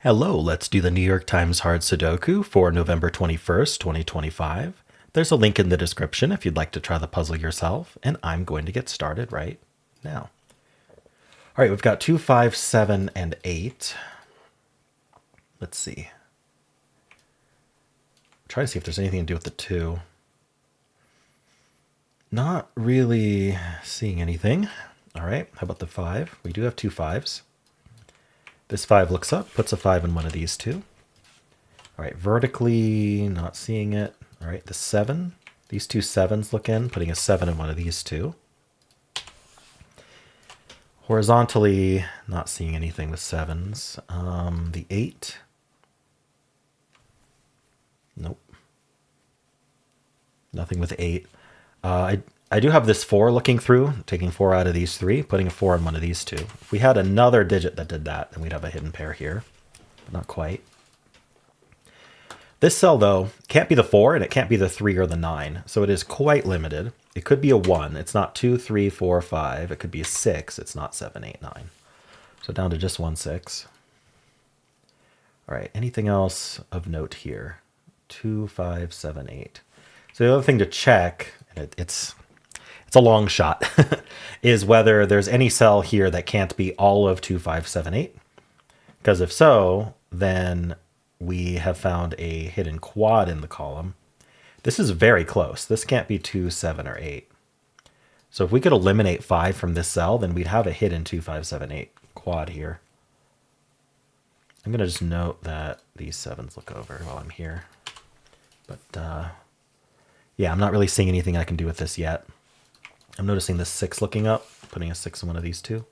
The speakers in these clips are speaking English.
Hello, let's do the New York Times Hard Sudoku for November 21st, 2025. There's a link in the description if you'd like to try the puzzle yourself, and I'm going to get started right now. All right, we've got 2, 5, 7, and 8. Let's see. Try to see if there's anything to do with the 2. Not really seeing anything. All right, how about the 5? We do have 2 5s. This 5 looks up, puts a 5 in one of these two. All right, vertically, not seeing it. All right, the 7. These two 7s look in, putting a 7 in one of these two. Horizontally, not seeing anything with 7s. The 8. Nope. Nothing with 8. I do have this 4 looking through, taking 4 out of these 3, putting a 4 in one of these two. If we had another digit that did that, then we'd have a hidden pair here. But not quite. This cell, though, can't be the 4, and it can't be the 3 or the 9. So it is quite limited. It could be a 1. It's not 2, 3, 4, 5. It could be a 6. It's not 7, 8, 9. So down to just 1, 6. All right, anything else of note here? 2, 5, 7, 8. So the other thing to check, and it's a long shot, is whether there's any cell here that can't be all of 2, 5, 7, 8. Because if so, then we have found a hidden quad in the column. This is very close. This can't be 2, 7, or 8. So if we could eliminate 5 from this cell, then we'd have a hidden 2, 5, 7, 8 quad here. I'm going to just note that these 7s look over while I'm here. But yeah, I'm not really seeing anything I can do with this yet. I'm noticing the 6 looking up, putting a 6 in one of these two.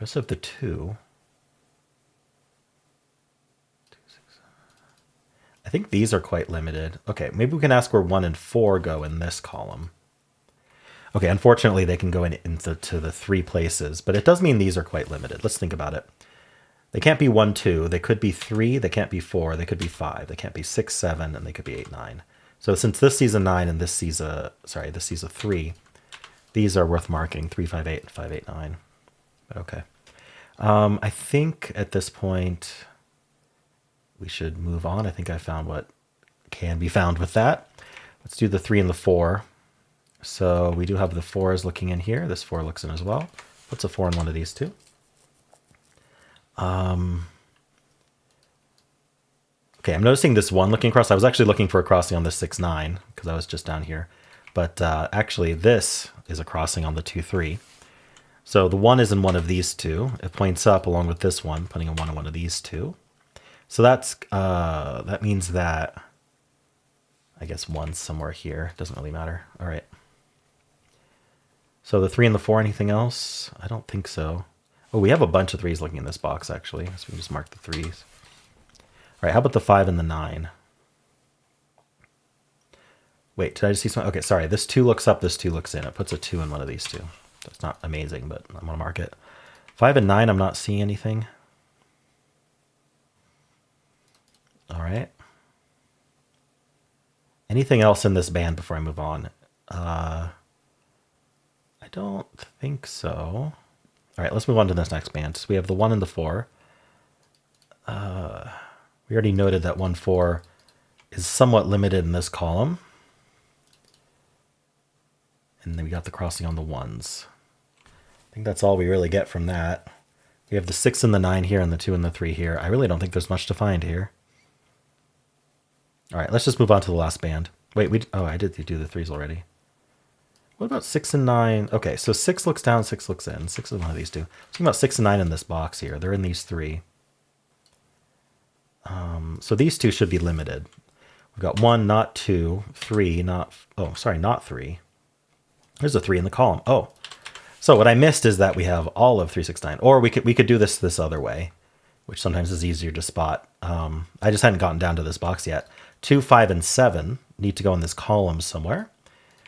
Rest of the 2. I think these are quite limited. Okay, maybe we can ask where 1 and 4 go in this column. Okay, unfortunately, they can go into the 3 places, but it does mean these are quite limited. Let's think about it. They can't be 1, 2. They could be 3. They can't be 4. They could be 5. They can't be 6, 7, and they could be 8, 9. So since this sees a 9 and this sees a 3, these are worth marking, 3, 5, 8, and 5, 8, 9. But okay. I think at this point we should move on. I think I found what can be found with that. Let's do the 3 and the 4. So we do have the 4s looking in here. This 4 looks in as well. Puts a 4 in one of these two. Okay, I'm noticing this 1 looking across. I was actually looking for a crossing on the 6, 9 because I was just down here. But actually this is a crossing on the 2, 3. So the 1 is in one of these two. It points up along with this 1, putting a 1 in one of these two. So that means that, I guess 1's somewhere here. Doesn't really matter. All right. So the 3 and the 4, anything else? I don't think so. Oh, we have a bunch of 3s looking in this box, actually. So we can just mark the 3s. All right, how about the 5 and the 9? Wait, did I just see something? Okay, sorry. This 2 looks up, this 2 looks in. It puts a 2 in one of these two. That's not amazing, but I'm going to mark it. 5 and 9, I'm not seeing anything. All right. Anything else in this band before I move on? I don't think so. All right, let's move on to this next band. So we have the 1 and the 4. We already noted that 1, 4 is somewhat limited in this column. And then we got the crossing on the 1s. I think that's all we really get from that. We have the 6 and the 9 here and the 2 and the 3 here. I really don't think there's much to find here. All right, let's just move on to the last band. Wait, I did do the 3s already. What about 6 and 9? Okay, so 6 looks down, 6 looks in. 6 is one of these two. Talking about 6 and 9 in this box here. They're in these 3. So these 2 should be limited. We've got 1, not 2, 3, not 3. There's a 3 in the column. Oh, so what I missed is that we have all of 3, 6, 9. Or we could do this other way, which sometimes is easier to spot. I just hadn't gotten down to this box yet. 2, 5, and 7 need to go in this column somewhere.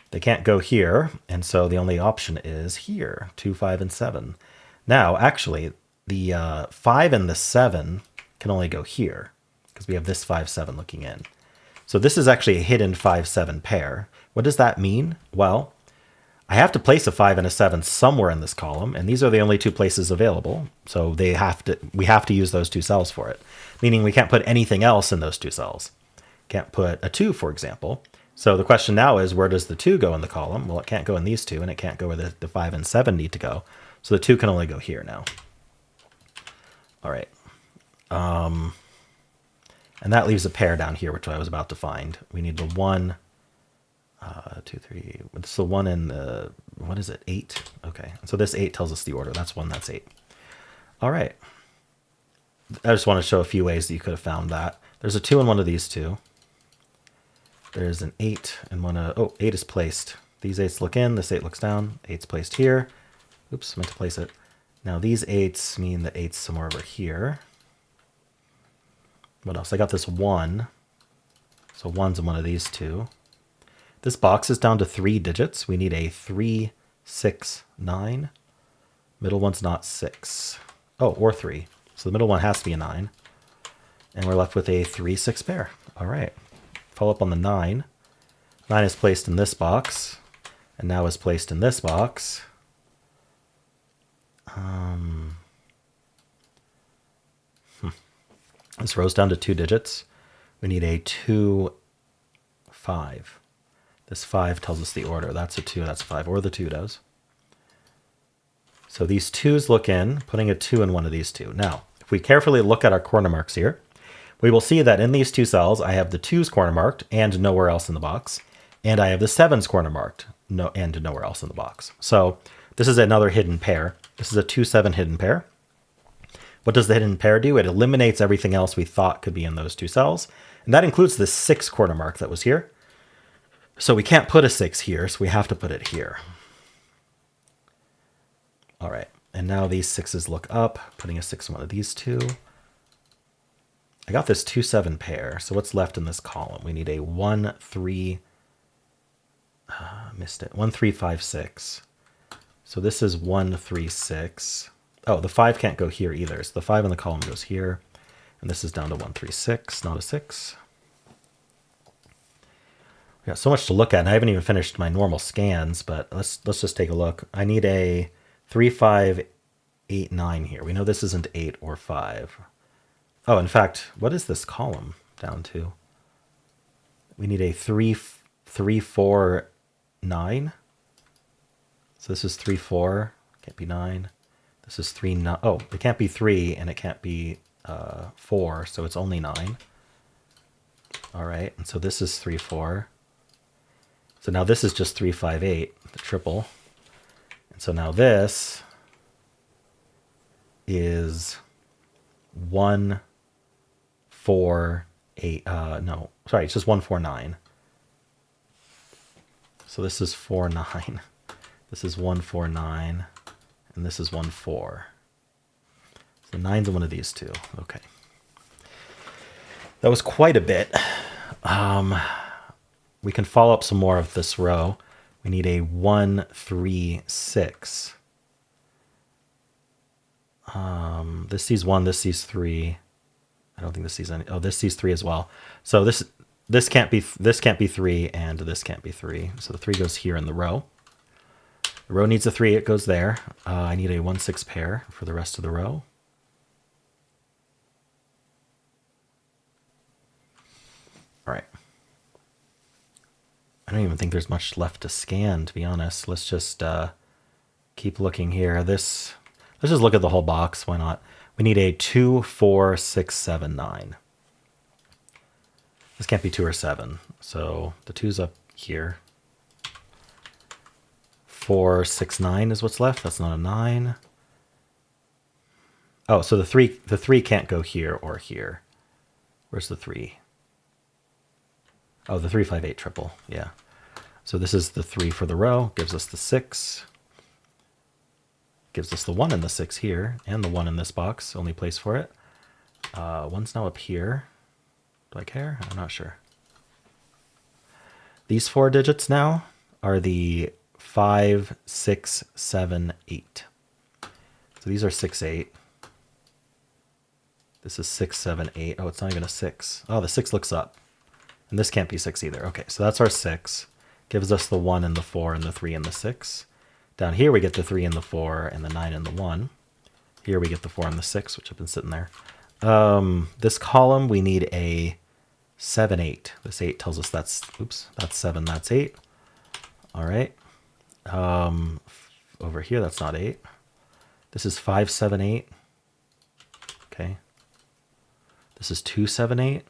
They can't go here, and so the only option is here, 2, 5, and 7. Now, actually, the 5 and the 7 can only go here because we have this 5, 7 looking in. So this is actually a hidden 5, 7 pair. What does that mean? Well, I have to place a 5 and a 7 somewhere in this column, and these are the only two places available. So we have to use those two cells for it, meaning we can't put anything else in those two cells. Can't put a 2, for example. So the question now is, where does the 2 go in the column? Well, it can't go in these two, and it can't go where the 5 and 7 need to go. So the 2 can only go here now. All right. And that leaves a pair down here, which I was about to find. We need the 1, 2, 3. It's the 1 and the, what is it, 8? Okay. So this 8 tells us the order. That's 1, that's 8. All right. I just want to show a few ways that you could have found that. There's a 2 in one of these two. There's an 8 in one of, oh, 8 is placed. These 8s look in, this 8 looks down. 8's placed here. Oops, meant to place it. Now these 8s mean the 8's somewhere over here. What else? I got this 1. So 1's in one of these two. This box is down to 3 digits. We need a 3, 6, 9. Middle one's not 6. Oh, or 3. So the middle one has to be a 9. And we're left with a 3, 6 pair. All right. Follow up on the 9. 9 is placed in this box, and now is placed in this box. This row's down to 2 digits. We need a 2, 5. This 5 tells us the order. That's a 2, that's a 5, or the 2 does. So these 2's look in, putting a 2 in one of these two. Now, if we carefully look at our corner marks here, we will see that in these two cells, I have the 2's corner marked and nowhere else in the box. And I have the 7's corner marked and nowhere else in the box. So this is another hidden pair. This is a 2, 7 hidden pair. What does the hidden pair do? It eliminates everything else we thought could be in those two cells. And that includes the 6 corner mark that was here. So we can't put a 6 here, so we have to put it here. All right, and now these 6's look up, putting a 6 in one of these two. I got this 2, 7 pair, so what's left in this column? We need a 1, 3, missed it, 1, 3, 5, 6. So this is 1, 3, 6. Oh, the 5 can't go here either, so the 5 in the column goes here. And this is down to 1, 3, 6, not a 6. We got so much to look at, and I haven't even finished my normal scans, but let's just take a look. I need a 3, 5, 8, 9 here. We know this isn't 8 or 5. Oh, in fact, what is this column down to? We need a 3, 3, 4, 9. So this is 3, 4. Can't be 9. This is 3, 9. Oh, it can't be 3 and it can't be 4, so it's only 9. All right, and so this is 3, 4. So now this is just 3, 5, 8, the triple. And so now this is 1, 4, 8. No, sorry, it's just 1, 4, 9. So this is 4, 9. This is 1, 4, 9. And this is 1, 4. So 9's in one of these two. Okay. That was quite a bit. We can follow up some more of this row. We need a 1, 3, 6. This sees 1, this sees 3. I don't think this sees any. Oh, this sees 3 as well. So this can't be 3, and this can't be 3. So the 3 goes here in the row. The row needs a 3, it goes there. I need a 1, 6 pair for the rest of the row. All right. I don't even think there's much left to scan, to be honest. Let's just keep looking here. Let's just look at the whole box. Why not? We need a 2, 4, 6, 7, 9. This can't be 2 or 7. So the 2's up here. 4, 6, 9 is what's left. That's not a 9. Oh, so the 3 can't go here or here. Where's the 3? Oh, the 3, 5, 8 triple. Yeah. So this is the 3 for the row. Gives us the 6. Gives us the 1 and the 6 here, and the 1 in this box. Only place for it. 1's now up here. Do I care? I'm not sure. These 4 digits now are the 5, 6, 7, 8. So these are 6, 8. This is 6, 7, 8. Oh, it's not even a 6. Oh, the 6 looks up. And this can't be 6 either. Okay, so that's our 6. Gives us the 1 and the 4 and the 3 and the 6. Down here we get the 3 and the 4 and the 9 and the 1. Here we get the 4 and the 6, which have been sitting there. This column, we need a 7, 8. This 8 tells us that's 7, that's 8. All right. Over here, that's not 8. This is 5, 7, 8. Okay. This is 2, 7, 8.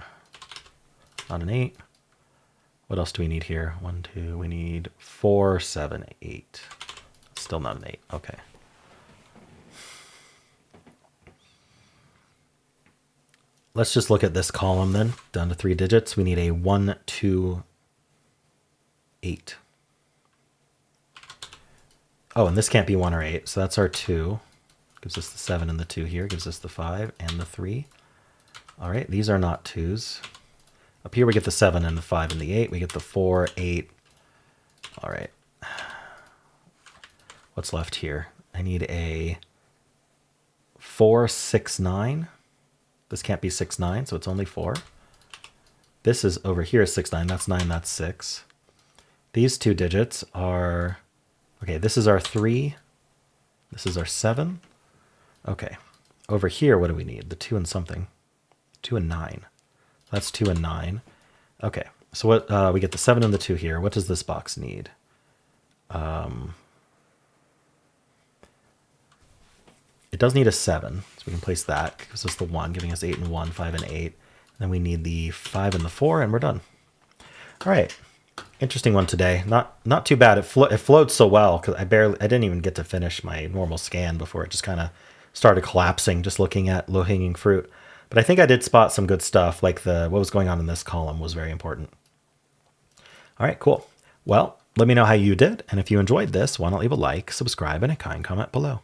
Not an 8. What else do we need here? 1, 2. We need 4, 7, 8. Still not an 8. Okay. Let's just look at this column then, down to 3 digits. We need a 1, 2, 8. Oh, and this can't be 1 or 8, so that's our 2. Gives us the 7 and the 2 here. Gives us the 5 and the 3. All right, these are not 2s. Up here we get the 7 and the 5 and the 8. We get the 4, 8. All right. What's left here? I need a 4, 6, 9. This can't be 6, 9, so it's only 4. This is over here, 6, 9. That's 9, that's 6. These 2 digits are... Okay, this is our 3. This is our 7. Okay. Over here, what do we need? The 2 and something. 2 and 9. That's 2 and 9. Okay, so what we get the 7 and the 2 here. What does this box need? It does need a 7, so we can place that. It gives us the 1, giving us 8 and 1, 5 and 8. And then we need the 5 and the 4, and we're done. All right. Interesting one today. Not too bad. It flowed so well because I didn't even get to finish my normal scan before it just kind of started collapsing, just looking at low-hanging fruit. But I think I did spot some good stuff, like what was going on in this column was very important. All right, cool. Well, let me know how you did, and if you enjoyed this, why not leave a like, subscribe, and a kind comment below.